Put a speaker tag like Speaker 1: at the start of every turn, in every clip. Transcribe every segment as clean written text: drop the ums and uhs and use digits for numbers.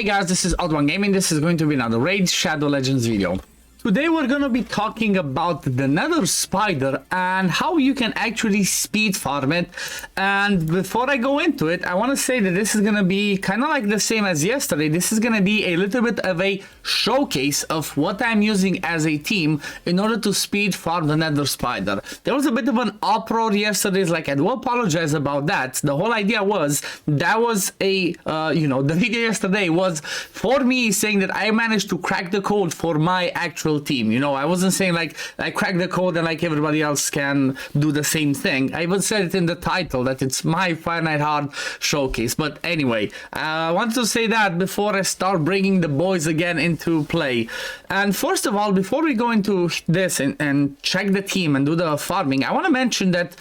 Speaker 1: Hey guys, this is OddOneGaming. This is going to be another Raid Shadow Legends video. Today we're going to be talking about the Nether spider and how you can actually speed farm it. And before I go into it, I want to say that this is going to be kind of like the same as yesterday. This is going to be a little bit of a showcase of what I'm using as a team in order to speed farm the Nether spider. There was a bit of an uproar yesterday, like I do apologize about that. The whole idea was, that was a, the video yesterday was for me saying that I managed to crack the code for my actual team. I wasn't saying like I cracked the code and like everybody else can do the same thing. I even said it in the title that it's my Fire Night Hard showcase. But anyway, I want to say that before I start bringing the boys again into play. And first of all, before we go into this and check the team and do the farming, I want to mention that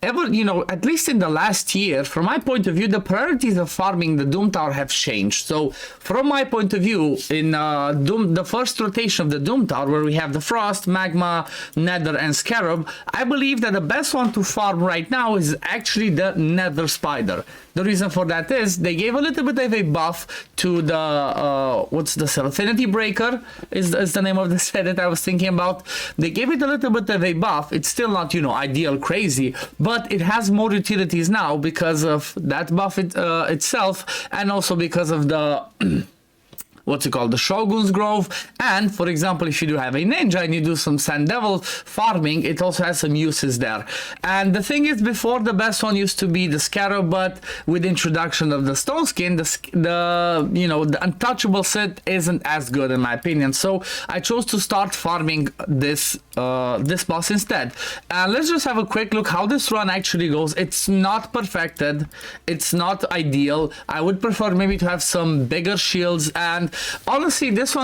Speaker 1: at least in the last year, from my point of view, the priorities of farming the Doom Tower have changed. So from my point of view, in the first rotation of the Doom Tower, where we have the Frost, Magma, Nether, and Scarab, I believe that the best one to farm right now is actually the Nether spider. The reason for that is they gave a little bit of a buff to the what's the Affinity Breaker is the name of the set that I was thinking about. They gave it a little bit of a buff. It's still not ideal crazy, but it has more utilities now because of that buff itself, and also because of the the Shogun's Grove. And for example, if you do have a ninja and you do some Sand Devil farming, it also has some uses there. And the thing is, before the best one used to be the Scarab, but with the introduction of the Stone Skin, the Untouchable set isn't as good in my opinion. So I chose to start farming this boss instead. And let's just have a quick look how this run actually goes. It's not perfected, it's not ideal. I would prefer maybe to have some bigger shields, and honestly this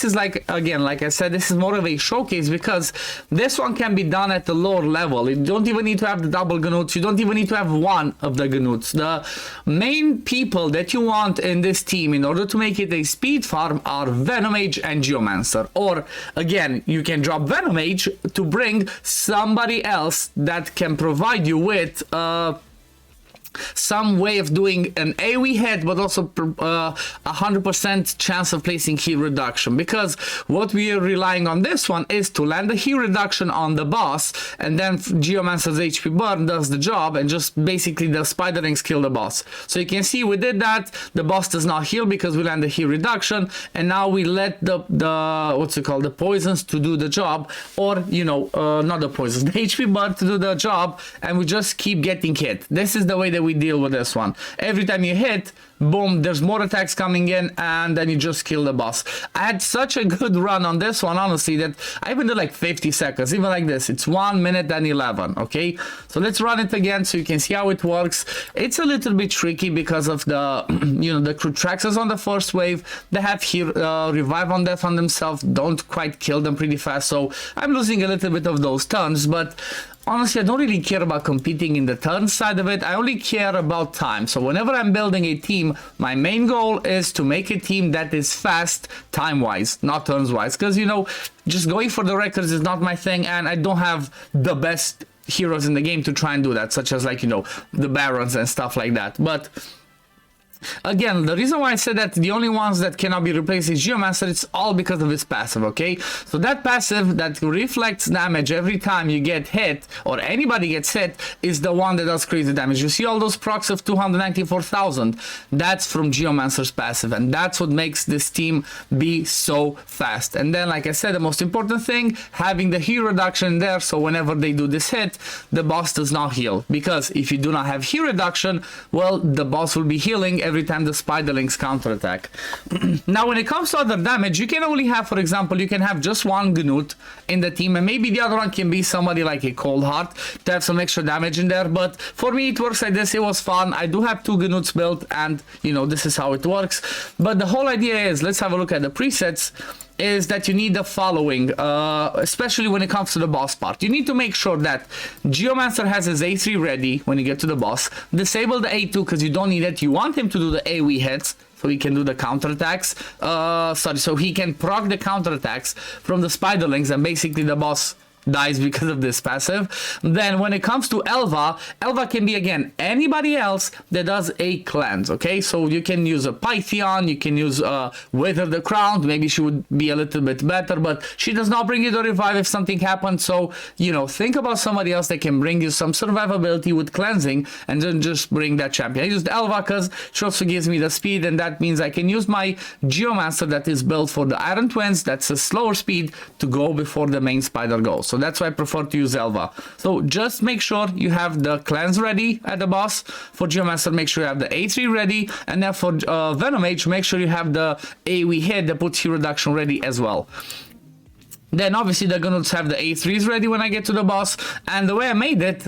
Speaker 1: is like, again, like I said, this is more of a showcase because this one can be done at the lower level. You don't even need to have the double Gnuts, you don't even need to have one of the Gnuts. The main people that you want in this team in order to make it a speed farm are Venomage and Geomancer, or again, you can drop Venomage to bring somebody else that can provide you with some way of doing an AoE hit, but also 100% chance of placing heal reduction, because what we are relying on this one is to land the heal reduction on the boss, and then Geomancer's HP burn does the job, and just basically the spiderlings kill the boss. So you can see we did that. The boss does not heal because we land the heal reduction, and now we let the poisons to do the job, or not the poisons, the HP burn to do the job, and we just keep getting hit. This is the way that we deal with this one. Every time you hit, boom, there's more attacks coming in, and then you just kill the boss. I had such a good run on this one, honestly, that I even did like 50 seconds, even like this. It's 1 minute and 11. Okay, so let's run it again so you can see how it works. It's a little bit tricky because of the the crew Traxxas on the first wave. They have here revive on death on themselves, don't quite kill them pretty fast, so I'm losing a little bit of those turns. But honestly, I don't really care about competing in the turn side of it. I only care about time. So whenever I'm building a team, my main goal is to make a team that is fast time-wise, not turns-wise. Because, just going for the records is not my thing, and I don't have the best heroes in the game to try and do that, such as the Barons and stuff like that. But again, the reason why I said that the only ones that cannot be replaced is Geomancer, it's all because of his passive, okay? So that passive that reflects damage every time you get hit, or anybody gets hit, is the one that does crazy damage. You see all those procs of 294,000? That's from Geomancer's passive, and that's what makes this team be so fast. And then, like I said, the most important thing, having the heal reduction there, so whenever they do this hit, the boss does not heal. Because if you do not have heal reduction, well, the boss will be healing every time the spiderlings counterattack. Now, when it comes to other damage, you can only have, for example, you can have just one Gnut in the team, and maybe the other one can be somebody like a Cold Heart to have some extra damage in there. But for me, it works like this. It was fun. I do have 2 Gnuts built, and this is how it works. But the whole idea is, let's have a look at the presets, is that you need the following, especially when it comes to the boss part. You need to make sure that Geomancer has his A3 ready when you get to the boss. Disable the A2 because you don't need it. You want him to do the AoE hits so he can do the counterattacks. So he can proc the counterattacks from the spiderlings, and basically the boss dies because of this passive. Then when it comes to Elva, Elva can be again anybody else that does a cleanse. Okay, so you can use a Python, you can use Wither the Crown. Maybe she would be a little bit better, but she does not bring you the revive if something happens. So you know, think about somebody else that can bring you some survivability with cleansing, and then just bring that champion. I used Elva because she also gives me the speed, and that means I can use my Geomancer that is built for the Iron Twins. That's a slower speed to go before the main spider goes. So that's why I prefer to use Elva. So just make sure you have the cleanse ready at the boss. For Geomancer, make sure you have the A3 ready, and then for Venom Mage, make sure you have the AoE hit that puts heal reduction ready as well. Then obviously they're gonna have the A3s ready when I get to the boss, and the way I made it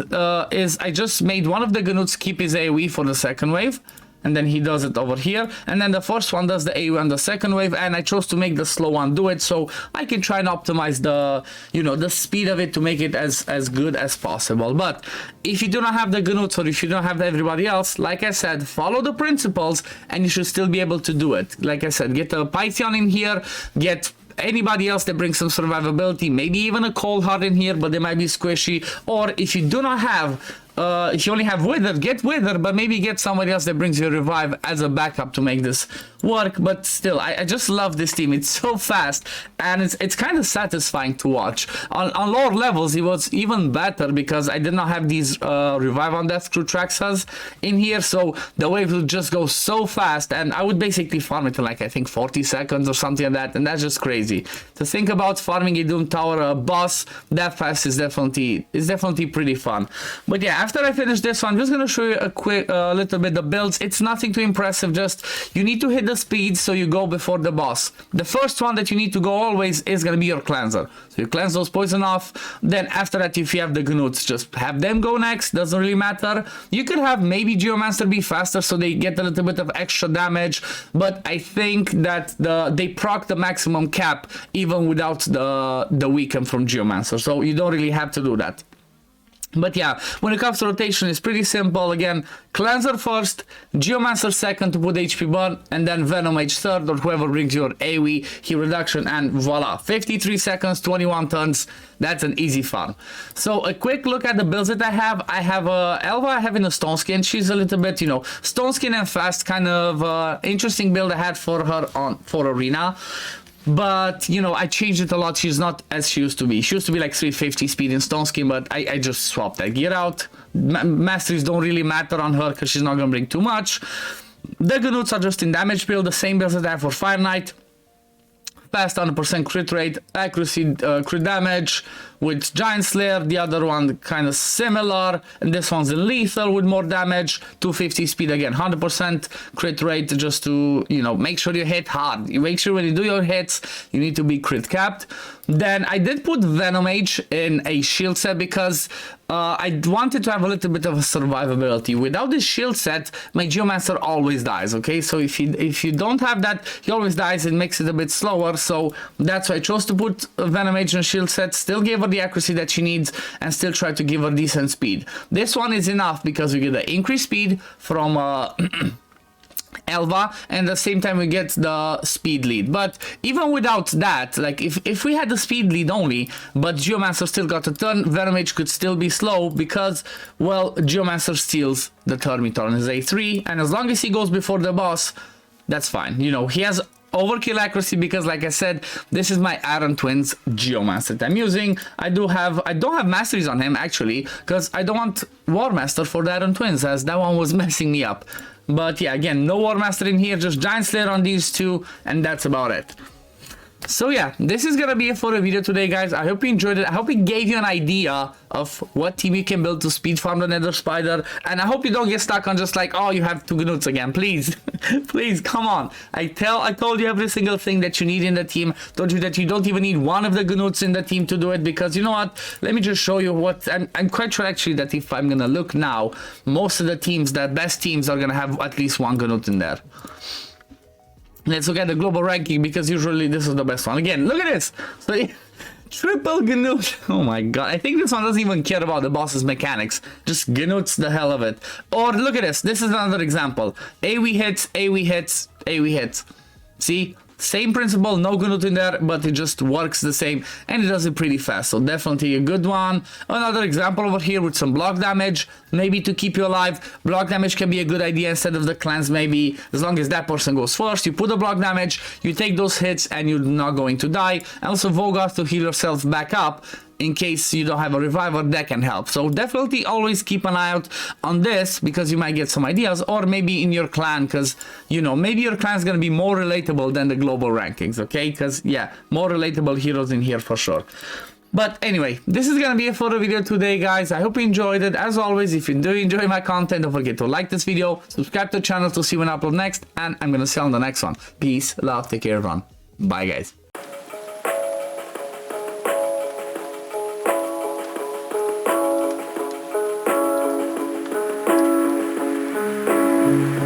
Speaker 1: is I just made one of the Gnuts keep his AoE for the second wave, and then he does it over here, and then the first one does the AoE on the second wave, and I chose to make the slow one do it so I can try and optimize the, you know, the speed of it to make it as good as possible. But if you do not have the Gnuts, or if you don't have everybody else, like I said, follow the principles and you should still be able to do it. Like I said, get a Python in here, get anybody else that brings some survivability, maybe even a Cold Heart in here, but they might be squishy. Or if you do not have if you only have Wither, get Wither, but maybe get somebody else that brings you a revive as a backup to make this work. But still, I just love this team. It's so fast, and it's kind of satisfying to watch. On lower levels, it was even better because I did not have these revive on death through Traxas in here, so the wave would just go so fast, and I would basically farm it in like I think 40 seconds or something like that, and that's just crazy. To think about farming a Doom Tower boss that fast is definitely pretty fun. But yeah, after I finish this one, I'm just gonna show you a quick little bit the builds. It's nothing too impressive, just you need to hit the speed so you go before the boss. The first one that you need to go always is gonna be your cleanser. So you cleanse those poison off, then after that if you have the Gnuts, just have them go next, doesn't really matter. You could have maybe Geomancer be faster so they get a little bit of extra damage, but I think that they proc the maximum cap even without the weaken from Geomancer, so you don't really have to do that. But yeah, when it comes to rotation, it's pretty simple. Again, Cleanser first, Geomancer second to put HP burn, and then Venom Mage third, or whoever brings your AoE, heal reduction, and voila. 53 seconds, 21 turns. That's an easy farm. So a quick look at the builds that I have. I have Elva, I have in a Stone Skin. She's a little bit, you know, Stone Skin and fast, kind of interesting build I had for her for Arena. But, you know, I changed it a lot. She's not as she used to be. She used to be like 350 speed in Stone Skin, but I just swapped that gear out. Masteries don't really matter on her because she's not going to bring too much. The Gnuts are just in damage build, the same build that I have for Fire Knight. Fast 100% crit rate, accuracy, crit damage with Giant Slayer. The other one kind of similar, and this one's in lethal with more damage. 250 speed again, 100% crit rate, just to, you know, make sure you hit hard. You make sure when you do your hits, you need to be crit capped. Then I did put Venom Mage in a shield set because I wanted to have a little bit of a survivability. Without this shield set, my Geomancer always dies, okay? So if you don't have that, he always dies. It makes it a bit slower, so that's why I chose to put Venom Mage in a shield set. Still gave her the accuracy that she needs, and still try to give her decent speed. This one is enough because we get the increased speed from Elva, and at the same time we get the speed lead. But even without that, like if we had the speed lead only, but Geomancer still got a turn, Venom Mage could still be slow because, well, Geomancer steals the turn meter on his A3, and as long as he goes before the boss, that's fine. You know, he has overkill accuracy because, like I said, this is my Iron Twins Geomancer that I'm using. I don't have masteries on him actually because I don't want War Master for the Iron Twins, as that one was messing me up. But yeah, again, no War Master in here, just Giant Slayer on these two, and that's about it. So yeah, this is gonna be it for the video today, guys. I hope you enjoyed it. I hope it gave you an idea of what team you can build to speed farm the Nether Spider, and I hope you don't get stuck on just like, oh, you have 2 Gnuts again. Please, please, come on. I told you every single thing that you need in the team. Told you that you don't even need one of the Gnuts in the team to do it, because you know what? Let me just show you what I'm quite sure actually that if I'm gonna look now, most of the teams, the best teams, are gonna have at least 1 Gnut in there. Let's look at the global ranking, because usually this is the best one. Again, look at this. So, triple Gnut. Oh my god. I think this one doesn't even care about the boss's mechanics. Just Gnuts the hell of it. Or look at this. This is another example. AoE hits, AoE hits, AoE hits. See? Same principle, no gnut in there, but it just works the same and it does it pretty fast. So definitely a good one. Another example over here with some block damage, maybe to keep you alive. Block damage can be a good idea instead of the cleanse, maybe as long as that person goes first. You put the block damage, you take those hits and you're not going to die. And also Vogar to heal yourself back up in case you don't have a reviver, that can help. So definitely always keep an eye out on this because you might get some ideas, or maybe in your clan, because you know, maybe your clan is going to be more relatable than the global rankings, okay? Because yeah, more relatable heroes in here for sure. But anyway, this is gonna be it for the video today, guys. I hope you enjoyed it. As always, if you do enjoy my content, don't forget to like this video, subscribe to the channel to see when I upload next, and I'm gonna see you on the next one. Peace, love, take care, everyone. Bye, guys.